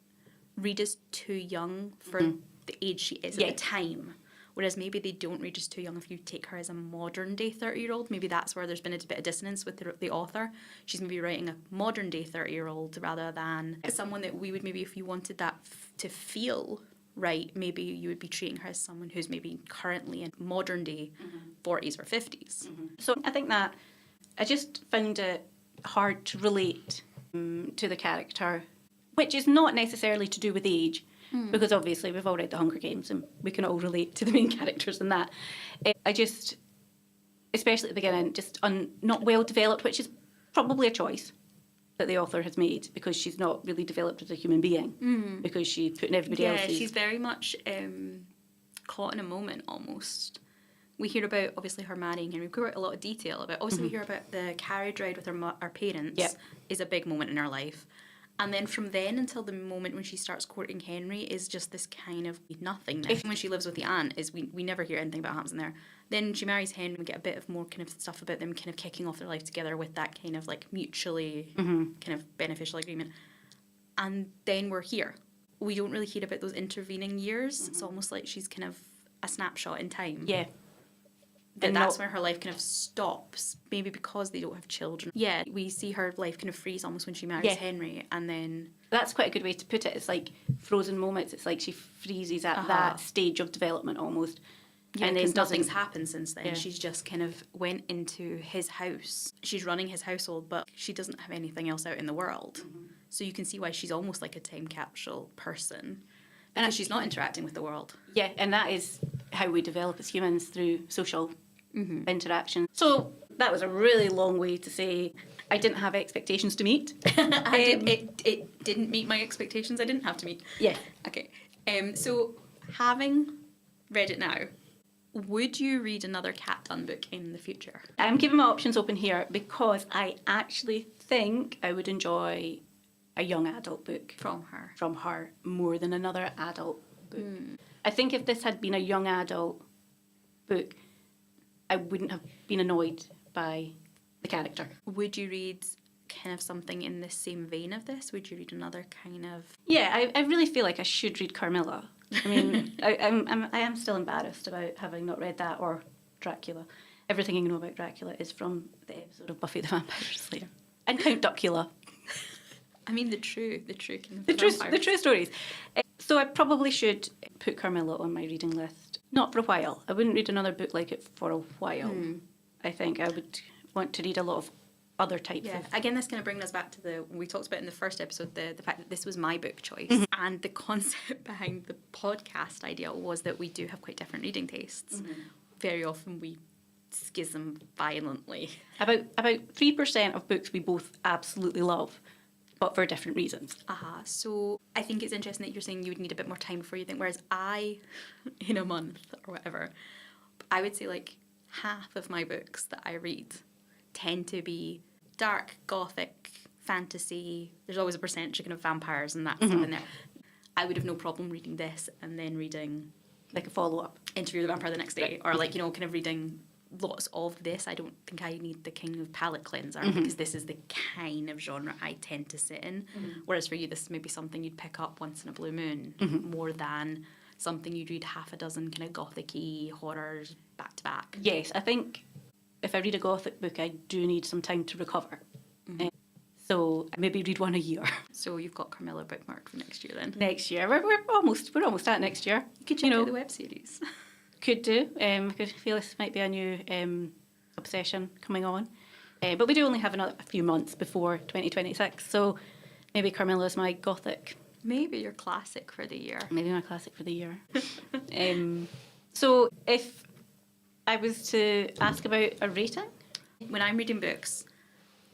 read as too young for the age she is at the time. Whereas maybe they don't read as too young if you take her as a modern day 30-year-old. Maybe that's where there's been a bit of dissonance with the author. She's maybe writing a modern day 30-year-old rather than someone that we would maybe, if you wanted that to feel right, maybe you would be treating her as someone who's maybe currently in modern day 40s or 50s. So I think that I just found it hard to relate to the character, which is not necessarily to do with age, because obviously we've all read The Hunger Games and we can all relate to the main characters in that. I just, especially at the beginning, just not well developed, which is probably a choice that the author has made, because she's not really developed as a human being, because she's putting everybody else's... Yeah, she's very much caught in a moment almost. We hear about, obviously, her marrying Henry. We hear a lot of detail about... Obviously, we hear about the carriage ride with her parents is a big moment in her life. And then from then until the moment when she starts courting Henry is just this kind of nothingness. When she lives with the aunt, is we never hear anything about what happens in there. Then she marries Henry, we get a bit of more kind of stuff about them kind of kicking off their life together with that kind of like mutually kind of beneficial agreement. And then we're here. We don't really hear about those intervening years. It's almost like she's kind of a snapshot in time. Yeah. And that's where her life kind of stops, maybe because they don't have children. Yeah, we see her life kind of freeze almost when she marries Henry, and then... That's quite a good way to put it. It's like frozen moments. It's like she freezes at that stage of development almost. Yeah, and then nothing's happened since then. Yeah. She's just kind of went into his house. She's running his household, but she doesn't have anything else out in the world. So you can see why she's almost like a time capsule person. And she's not interacting with the world. Yeah, and that is how we develop as humans, through social interaction. So that was a really long way to say I didn't have expectations to meet. It didn't meet my expectations. I didn't have to meet. Yeah. Okay. So having read it now, would you read another Kat Dunn book in the future? I'm keeping my options open here because I actually think I would enjoy a young adult book from her more than another adult book. I think if this had been a young adult book, I wouldn't have been annoyed by the character. Would you read kind of something in the same vein of this? Would you read another kind of... Yeah, I really feel like I should read Carmilla. I mean, I am still embarrassed about having not read that, or Dracula. Everything you know about Dracula is from the episode of Buffy the Vampire Slayer. And Count Duckula. I mean, the true kind of the true stories. So I probably should put Carmilla on my reading list. Not for a while. I wouldn't read another book like it for a while. I think I would want to read a lot of other types of... Again, this kind of brings us back to we talked about in the first episode, the fact that this was my book choice. And the concept behind the podcast idea was that we do have quite different reading tastes. Very often we schism violently. About 3% of books we both absolutely love, but for different reasons. So I think it's interesting that you're saying you would need a bit more time before you think, whereas I, in a month or whatever, I would say like half of my books that I read tend to be dark, gothic, fantasy. There's always a percentage of kind of vampires and that stuff in there. I would have no problem reading this and then reading... Like a follow-up. Interview with the Vampire the next day. Or like, you know, kind of reading lots of this. I don't think I need the kind of palate cleanser because this is the kind of genre I tend to sit in. Whereas for you, this may be something you'd pick up once in a blue moon more than something you'd read half a dozen kind of gothic-y horrors back to back. Yes, I think if I read a gothic book, I do need some time to recover. So maybe read one a year. So you've got Carmilla bookmarked for next year then? Next year. We're almost at next year. You could check out the web series. Could do. I feel this might be a new obsession coming on. But we do only have a few months before 2026, so maybe Carmilla's my gothic. Maybe your classic for the year. Maybe my classic for the year. So if I was to ask about a rating? When I'm reading books,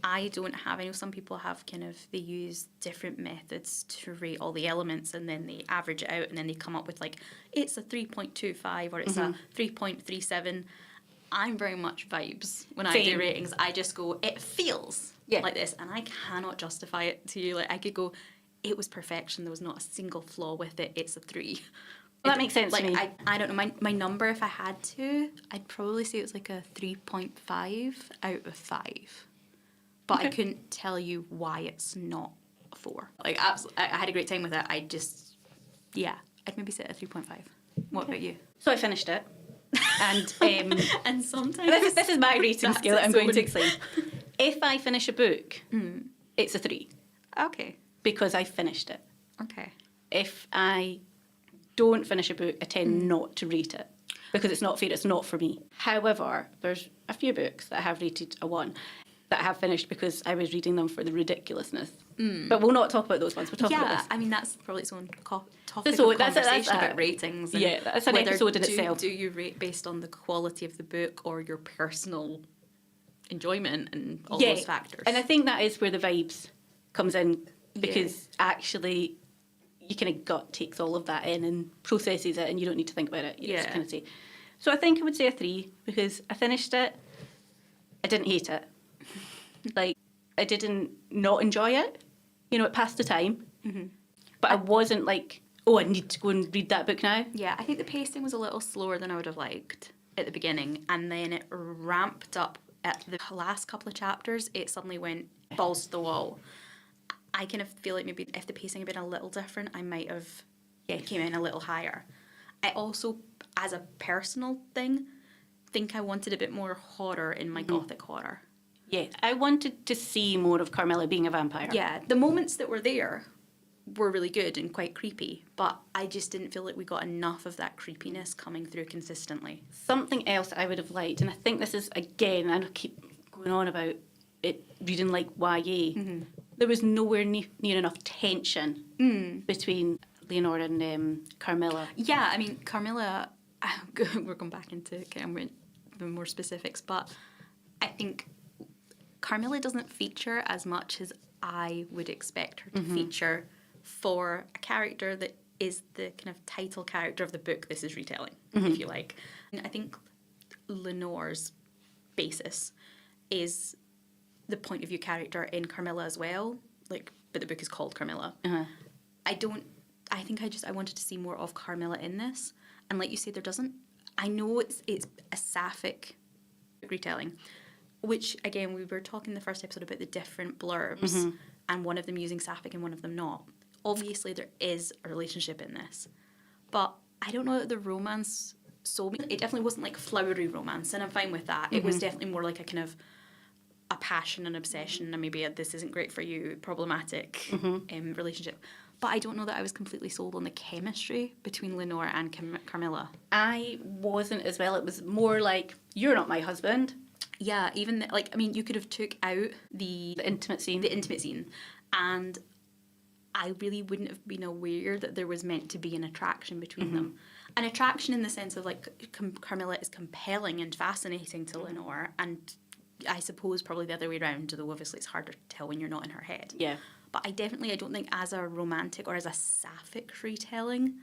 I don't have, I know some people have they use different methods to rate all the elements and then they average it out and then they come up with like, it's a 3.25 or it's a 3.37. I'm very much vibes when I do ratings. I just go, it feels like this, and I cannot justify it to you. Like I could go, it was perfection. There was not a single flaw with it. It's a 3. Well, that makes sense like to me. I don't know, my number, if I had to, I'd probably say it was like a 3.5 out of 5. But I Okay. couldn't tell you why it's not a 4. Like, absolutely, I had a great time with it. I just, yeah, I'd maybe say it a 3.5. What about you? So I finished it. And And sometimes this is my rating that's scale that I'm its going to own- explain. If I finish a book, it's a 3 Okay. because I finished it. Okay. If I don't finish a book, I tend not to rate it because it's not fair, it's not for me. However, there's a few books that I have rated a 1 that I have finished because I was reading them for the ridiculousness. But we'll not talk about those ones, we'll talk about Yeah, this. I mean, that's probably its own topic So of that's conversation a- about ratings. And yeah, that's an whether episode in itself. Do you rate based on the quality of the book or your personal enjoyment and all those factors? And I think that is where the vibes comes in because actually you kind of gut takes all of that in and processes it and you don't need to think about it. You just Yeah. kind of say. So I think I would say a 3 because I finished it. I didn't hate it. Like, I didn't not enjoy it. You know, it passed the time. But I wasn't like, oh, I need to go and read that book now. Yeah, I think the pacing was a little slower than I would have liked at the beginning, and then it ramped up at the last couple of chapters. It suddenly went balls to the wall. I kind of feel like maybe if the pacing had been a little different, I might have came in a little higher. I also, as a personal thing, think I wanted a bit more horror in my gothic horror. Yeah, I wanted to see more of Carmilla being a vampire. Yeah, the moments that were there were really good and quite creepy, but I just didn't feel like we got enough of that creepiness coming through consistently. Something else I would have liked, and I think this is, again, I keep going on about it reading like YA, there was nowhere near enough tension between Lenore and Carmilla. Yeah, I mean, Carmilla, we're going back into kind of the more specifics, but I think Carmilla doesn't feature as much as I would expect her to feature for a character that is the kind of title character of the book this is retelling, if you like. And I think Lenore's basis is the point of view character in Carmilla as well, like, but the book is called Carmilla. I wanted to see more of Carmilla in this, and like you say, I know it's a sapphic retelling, which, again, we were talking in the first episode about the different blurbs, and one of them using sapphic and one of them not. Obviously, there is a relationship in this, but I don't know that the romance sold me. It definitely wasn't like flowery romance, and I'm fine with that. It was definitely more like a kind of a passion and obsession, and maybe this isn't great for you, problematic relationship. But I don't know that I was completely sold on the chemistry between Lenore and Carmilla. I wasn't as well. It was more like, you're not my husband. Yeah, even you could have took out the intimate scene. The intimate scene, and I really wouldn't have been aware that there was meant to be an attraction between them. An attraction in the sense of like Carmilla is compelling and fascinating to Lenore, and I suppose probably the other way around, though obviously it's harder to tell when you're not in her head. Yeah. But I don't think as a romantic or as a sapphic retelling,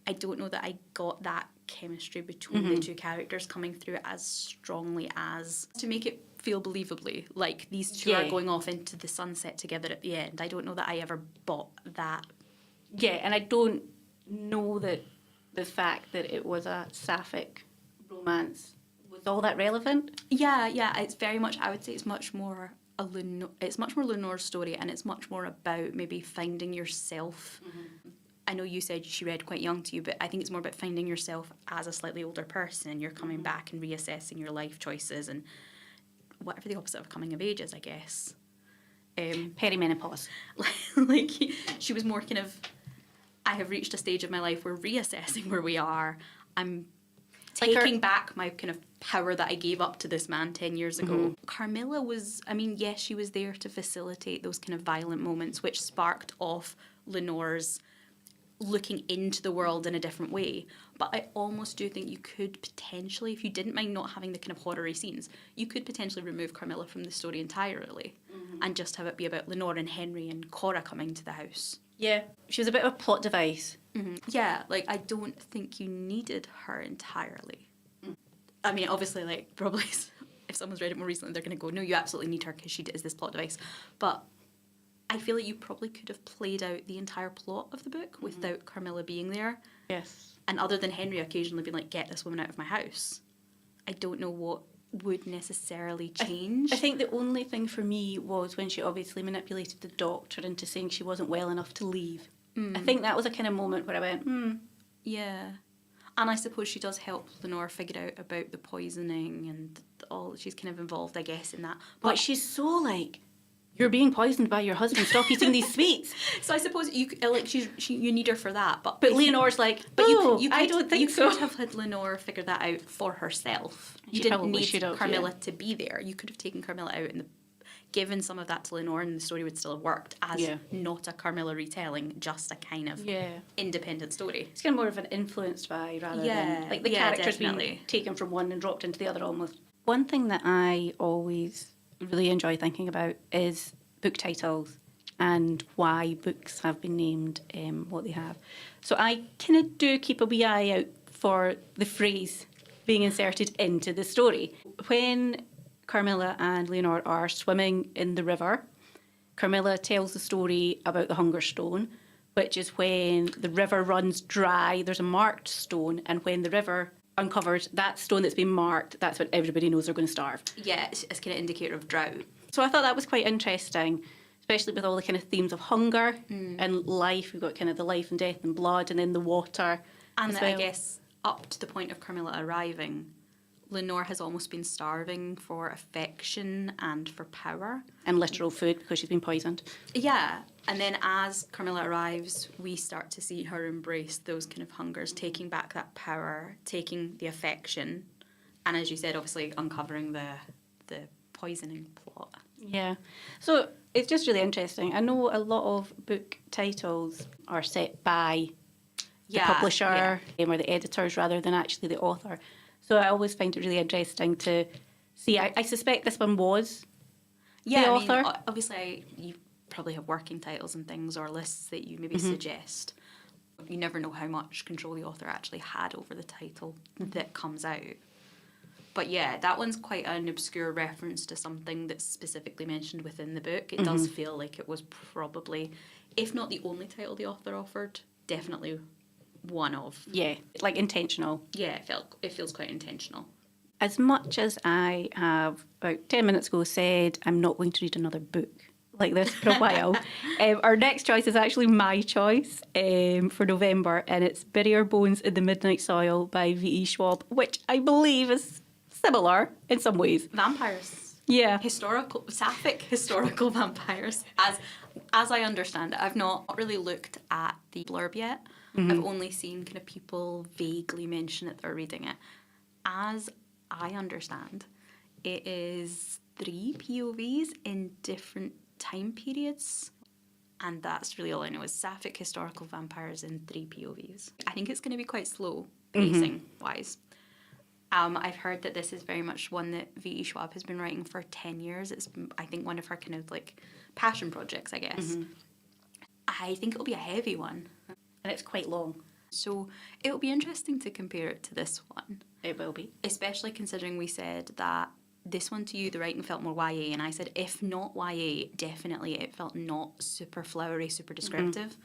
I don't know that I got that chemistry between the two characters coming through as strongly as to make it feel believably like these two are going off into the sunset together at the end. I don't know that I ever bought that. Yeah, and I don't know that the fact that it was a sapphic romance was all that relevant. Yeah, it's very much, I would say it's much more it's much more Lenore's story, and it's much more about maybe finding yourself. I know you said she read quite young to you, but I think it's more about finding yourself as a slightly older person. You're coming back and reassessing your life choices and whatever the opposite of coming of age is, I guess. Perimenopause. Like, she was more kind of, I have reached a stage of my life where reassessing where we are. I'm taking back my kind of power that I gave up to this man 10 years ago. Carmilla was, yes, she was there to facilitate those kind of violent moments, which sparked off Lenore's looking into the world in a different way. But I almost do think you could potentially, if you didn't mind not having the kind of horror-y scenes, you could potentially remove Carmilla from the story entirely and just have it be about Lenore and Henry and Cora coming to the house. Yeah, she was a bit of a plot device. Yeah, I don't think you needed her entirely. Obviously, probably if someone's read it more recently, they're going to go, no, you absolutely need her because she is this plot device. But I feel like you probably could have played out the entire plot of the book without Carmilla being there. Yes. And other than Henry occasionally being like, get this woman out of my house, I don't know what would necessarily change. I think the only thing for me was when she obviously manipulated the doctor into saying she wasn't well enough to leave. I think that was a kind of moment where I went, Yeah. And I suppose she does help Lenore figure out about the poisoning and all. She's kind of involved, I guess, in that. But she's so like, you're being poisoned by your husband. Stop eating these sweets. So I suppose you like you need her for that. But Leonore's like, I don't think so. You could have had Lenore figure that out for herself. You didn't need Carmilla to be there. You could have taken Carmilla out and given some of that to Lenore, and the story would still have worked as not a Carmilla retelling, just a kind of independent story. It's kind of more of an influenced by rather than like the characters being taken from one and dropped into the other almost. One thing that I always really enjoy thinking about is book titles and why books have been named what they have. So I kind of do keep a wee eye out for the phrase being inserted into the story. When Carmilla and Lenore are swimming in the river, Carmilla tells the story about the Hungerstone, which is when the river runs dry, there's a marked stone, and when the river uncovers that stone that's been marked, that's when everybody knows they're going to starve. Yeah, it's kind of indicator of drought. So I thought that was quite interesting, especially with all the kind of themes of hunger and life. We've got kind of the life and death and blood, and then the water. And I guess up to the point of Carmilla arriving, Lenore has almost been starving for affection and for power. And literal food because she's been poisoned. Yeah. And then as Carmilla arrives, we start to see her embrace those kind of hungers, taking back that power, taking the affection, and as you said, obviously uncovering the poisoning plot. Yeah. So it's just really interesting. I know a lot of book titles are set by the publisher or the editors rather than actually the author. So I always find it really interesting to see. I suspect this one was the author. Mean, obviously, you probably have working titles and things or lists that you maybe suggest. You never know how much control the author actually had over the title that comes out. But yeah, that one's quite an obscure reference to something that's specifically mentioned within the book. It does feel like it was probably, if not the only title the author offered, definitely one of. Yeah, like intentional. Yeah, it feels quite intentional. As much as I have about 10 minutes ago said I'm not going to read another book like this for a while, our next choice is actually my choice for November, and it's Bury Our Bones in the Midnight Soil by V.E. Schwab, which I believe is similar in some ways. Vampires. Yeah. Sapphic historical vampires. As I understand it, I've not really looked at the blurb yet. I've only seen kind of people vaguely mention it or reading it. As I understand, it is 3 POVs in different time periods. And that's really all I know is Sapphic historical vampires in 3 POVs. I think it's going to be quite slow, pacing-wise. I've heard that this is very much one that V.E. Schwab has been writing for 10 years. It's, I think, one of her kind of like passion projects, I guess. I think it'll be a heavy one. And it's quite long. So it'll be interesting to compare it to this one. It will be. Especially considering we said that this one to you, the writing felt more YA, and I said if not YA, definitely it felt not super flowery, super descriptive.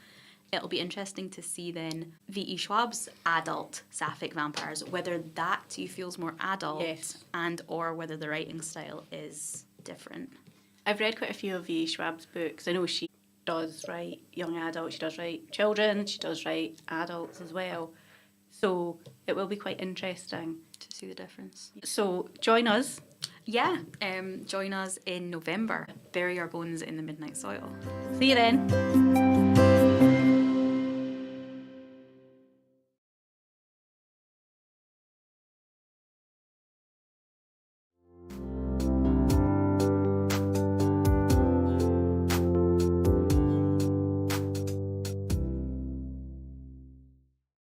It'll be interesting to see then V.E. Schwab's adult sapphic vampires, whether that to you feels more adult and or whether the writing style is different. I've read quite a few of V.E. Schwab's books. I know she does write young adults, she does write children, she does write adults as well. So it will be quite interesting to see the difference. So join us. Yeah, join us in November. Bury Our Bones in the Midnight Soil. See you then.